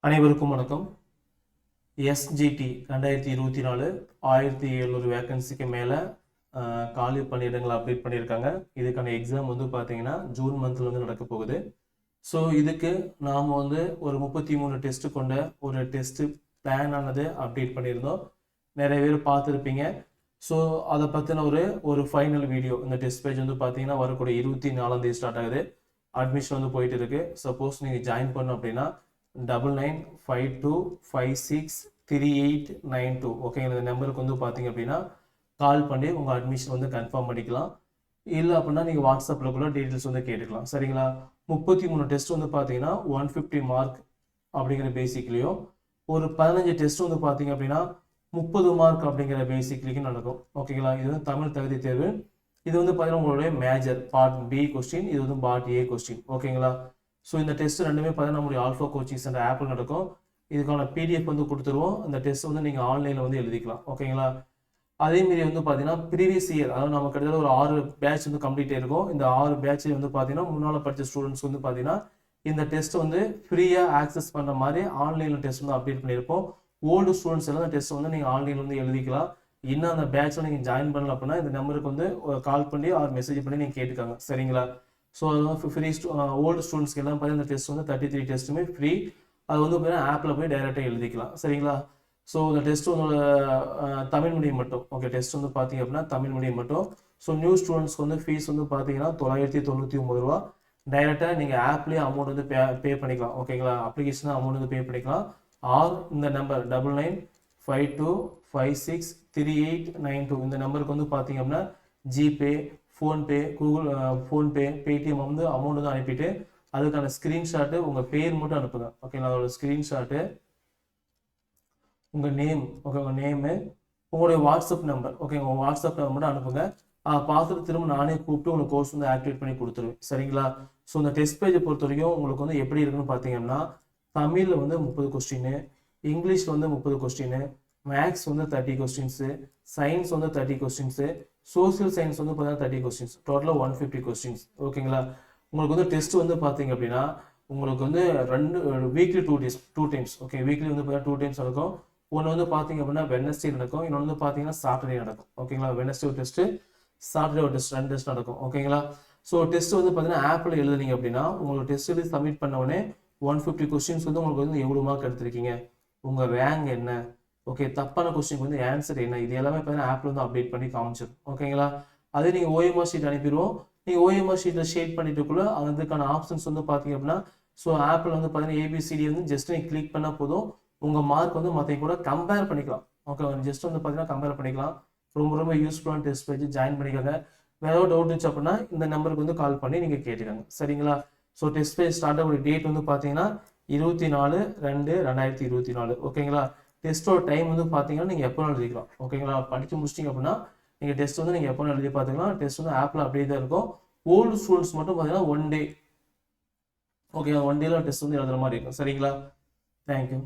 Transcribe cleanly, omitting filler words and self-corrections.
அனைவருக்கும் வணக்கம். எஸ்ஜிடி 2024 1700 வேகன்சிக்கு மேலே காலி பணியிடங்களை அப்டேட் பண்ணியிருக்காங்க. இதுக்கான எக்ஸாம் வந்து பார்த்தீங்கன்னா ஜூன் மந்த்ல வந்து நடக்க போகுது. ஸோ இதுக்கு நாம் வந்து ஒரு 33 டெஸ்ட் கொண்ட ஒரு டெஸ்ட் பிளான் ஆனது அப்டேட் பண்ணியிருந்தோம். நிறைய பேர் பார்த்துருப்பீங்க. ஸோ அதை பற்றின ஒரு ஃபைனல் வீடியோ. இந்த டெஸ்ட் பேஜ் வந்து பார்த்தீங்கன்னா வரக்கூடிய 24ஆம் தேதி ஸ்டார்ட் ஆகுது. அட்மிஷன் வந்து போயிட்டு இருக்கு. சப்போஸ் நீங்கள் ஜாயின் பண்ணணும் அப்படின்னா 9952563892 ஓகேங்களா. இந்த நம்பருக்கு வந்து பார்த்தீங்க அப்படின்னா கால் பண்ணி உங்கள் அட்மிஷன் வந்து கன்ஃபார்ம் பண்ணிக்கலாம். இல்லை அப்படின்னா நீங்கள் வாட்ஸ்அப்பில் கூட டீட்டெயில்ஸ் வந்து கேட்டுக்கலாம். சரிங்களா. 33 டெஸ்ட் வந்து பார்த்தீங்கன்னா 150 மார்க் அப்படிங்கிற பேசிக்லேயும், ஒரு 15 டெஸ்ட் வந்து பார்த்தீங்க அப்படின்னா 30 மார்க் அப்படிங்கிற பேசிக்லேயும் நடக்கும். ஓகேங்களா. இது வந்து தமிழ் தகுதி தேர்வு. இது வந்து பார்த்தீங்கன்னா உங்களுடைய மேஜர் பார்ட் பி கொஸ்டின், இது வந்து பார்ட் ஏ கொஸ்டின். ஓகேங்களா. ஸோ இந்த டெஸ்ட் ரெண்டுமே பார்த்தீங்கன்னா நம்மளுடைய ஆல்ஃபா கோச்சிங் சென்டர் ஆப்பில் நடக்கும். இதுக்கான பிடிஎஃப் வந்து கொடுத்துருவோம். இந்த டெஸ்ட் வந்து நீங்கள் ஆன்லைனில் வந்து எழுதிக்கலாம். ஓகேங்களா. அதேமாரி வந்து பார்த்தீங்கன்னா ப்ரீவியஸ் இயர், அதாவது நம்ம கிட்டத்தட்ட ஒரு 6 பேட்ச் வந்து கம்ப்ளீட் ஆயிருக்கும். இந்த 6 பேட்ச் வந்து பார்த்தீங்கன்னா முன்னால் படித்த ஸ்டூடெண்ட்ஸ் வந்து பார்த்தீங்கன்னா இந்த டெஸ்ட் வந்து ஃப்ரீயாக ஆக்சஸ் பண்ணுற மாதிரி ஆன்லைனில் டெஸ்ட் வந்து அப்டேட் பண்ணியிருப்போம். ஓல்டு ஸ்டூடெண்ட்ஸ் எல்லாம் இந்த டெஸ்ட் வந்து நீங்கள் ஆன்லைனில் வந்து எழுதிக்கலாம். இன்னும் அந்த பேட்சில் நீங்கள் ஜாயின் பண்ணல அப்படின்னா இந்த நம்பருக்கு வந்து கால் பண்ணி ஆர் மெசேஜ் பண்ணி நீங்கள் கேட்டுக்காங்க. சரிங்களா. ஸோ அது வந்து ஃப்ரீ ஓல்டு ஸ்டூடெண்ட்ஸ்க்கு எல்லாம் பார்த்தீங்கன்னா இந்த டெஸ்ட் வந்து 33 டெஸ்ட்டுமே ஃப்ரீ. அது வந்து பார்த்தீங்கன்னா ஆப்பில் போய் டைரெக்டாக எழுதிக்கலாம். சரிங்களா. ஸோ இந்த டெஸ்ட் வந்து தமிழ் மீடியம் மட்டும். ஓகே, டெஸ்ட் வந்து பார்த்தீங்க அப்படின்னா தமிழ் மீடியம் மட்டும். ஸோ நியூ ஸ்டூடெண்ட்ஸ்க்கு வந்து ஃபீஸ் வந்து பார்த்தீங்கன்னா 999 ரூபா. டைரெக்டாக நீங்கள் ஆப்லேயே அமௌண்ட் வந்து பே பண்ணிக்கலாம். ஓகேங்களா. அப்ளிகேஷனாக அமௌண்ட் வந்து பே பண்ணிக்கலாம். ஆர் இந்த நம்பர் 9952563892 இந்த நம்பருக்கு வந்து பார்த்தீங்க அப்படின்னா GPay, PhonePe, Google PhonePe, Paytm வந்து அமௌண்ட் வந்து அனுப்பிட்டு அதுக்கான ஸ்க்ரீன்ஷாட்டு உங்கள் பேர் மட்டும் அனுப்புங்க. ஓகேங்களா. அதோட ஸ்க்ரீன்ஷாட்டு, உங்கள் நேம், ஓகே, உங்கள் நேமு, உங்களுடைய வாட்ஸ்அப் நம்பர், ஓகே, உங்கள் வாட்ஸ்அப் நம்பர் மட்டும் அனுப்புங்க. பார்த்துட்டு திரும்ப நானே கூப்பிட்டு உங்களுக்கு கோர்ஸ் வந்து ஆக்டிவேட் பண்ணி கொடுத்துருவேன். சரிங்களா. ஸோ இந்த டெஸ்ட் பேஜை பொறுத்த வரைக்கும் உங்களுக்கு வந்து எப்படி இருக்குன்னு பார்த்தீங்கன்னா தமிழில் வந்து 30 கொஸ்டின், இங்கிலீஷில் வந்து 30 கொஸ்டின், மேக்ஸ் வந்து 30 கொஸ்டின்ஸு, சயின்ஸ் வந்து 30 கொஸ்டின்ஸு, சோசியல் சயின்ஸ் வந்து பார்த்தீங்கன்னா 30 கொஸ்டின்ஸ், டோட்டலாக 150 கொஸ்டின்ஸ். ஓகேங்களா. உங்களுக்கு வந்து டெஸ்ட் வந்து பார்த்தீங்க அப்படின்னா உங்களுக்கு வந்து வீக்லி 2 டைம்ஸ். ஓகே, வீக்லி வந்து பார்த்தீங்கன்னா 2 டைம்ஸ் நடக்கும். ஒன்று வந்து பார்த்தீங்க அப்படின்னா வெட்னஸ்டே நடக்கும், இன்னொன்று வந்து பார்த்தீங்கன்னா சாட்டர்டே நடக்கும். ஓகேங்களா. வெட்னஸ்டே ஒரு டெஸ்ட்டு, சாட்டர்டே ஒரு டெஸ்ட், 2 டெஸ்ட் நடக்கும். ஓகேங்களா. ஸோ டெஸ்ட் வந்து பார்த்தீங்கன்னா ஆப்பில் எழுதுனீங்க அப்படின்னா உங்களுக்கு டெஸ்ட் எழுதி சப்மிட் பண்ண உடனே 150 கொஸ்டின்ஸ் வந்து உங்களுக்கு வந்து எவ்வளோ மார்க் எடுத்திருக்கீங்க, உங்கள் ரேங்க் என்ன, ஓகே, தப்பான கொஸ்டின் வந்து ஆன்சர் என்ன, இது எல்லாமே பார்த்தீங்கன்னா ஆப்பில் வந்து அப்டேட் பண்ணி காமிச்சிடும். ஓகேங்களா. அதே நீங்கள் ஓஎம்ஆர் ஷீட் அனுப்பிடுவோம். நீங்கள் ஓஎம்ஆர் ஷீட்டில் ஷேட் பண்ணிட்டுக்குள்ள அதுக்கான ஆப்ஷன்ஸ் வந்து பார்த்தீங்க அப்படின்னா ஸோ ஆப்பில் வந்து பார்த்தீங்கன்னா ஏபிசிடி வந்து ஜஸ்ட் நீங்கள் கிளிக் பண்ணால் போதும், உங்கள் மார்க் வந்து மற்ற கூட கம்பேர் பண்ணிக்கலாம். ஓகே, ஜஸ்ட் வந்து பார்த்தீங்கன்னா கம்பேர் பண்ணிக்கலாம். ரொம்ப ரொம்ப யூஸ்ஃபுல்லான டெஸ்ட் பேஜ், ஜாயின் பண்ணிக்கோங்க. வேற ஏதாவது டவுட் இருந்துச்சு அப்படின்னா இந்த நம்பருக்கு வந்து கால் பண்ணி நீங்கள் கேட்டுக்கோங்க. சரிங்களா. ஸோ டெஸ்ட் பேஜ் ஸ்டார்ட் ஆகிற டேட் வந்து பார்த்தீங்கன்னா 24/2/2024. ஓகேங்களா. டெஸ்ட்டோட டைம் வந்து பார்த்தீங்கன்னா நீங்கள் எப்போ எழுதிக்கலாம். ஓகேங்களா. படித்து முடிச்சிட்டிங்க அப்படின்னா நீங்கள் டெஸ்ட் வந்து நீங்கள் எப்போ எழுதி பார்த்துக்கலாம். டெஸ்ட் வந்து ஆப்பில் அப்படியே தான் இருக்கும். ஓல்டு ஸ்டூடெண்ட்ஸ் மட்டும் பார்த்தீங்கன்னா 1 டே, ஓகே, 1 டேல டெஸ்ட் வந்து எழுதுற மாதிரி இருக்கும். சரிங்களா. தேங்க்யூ.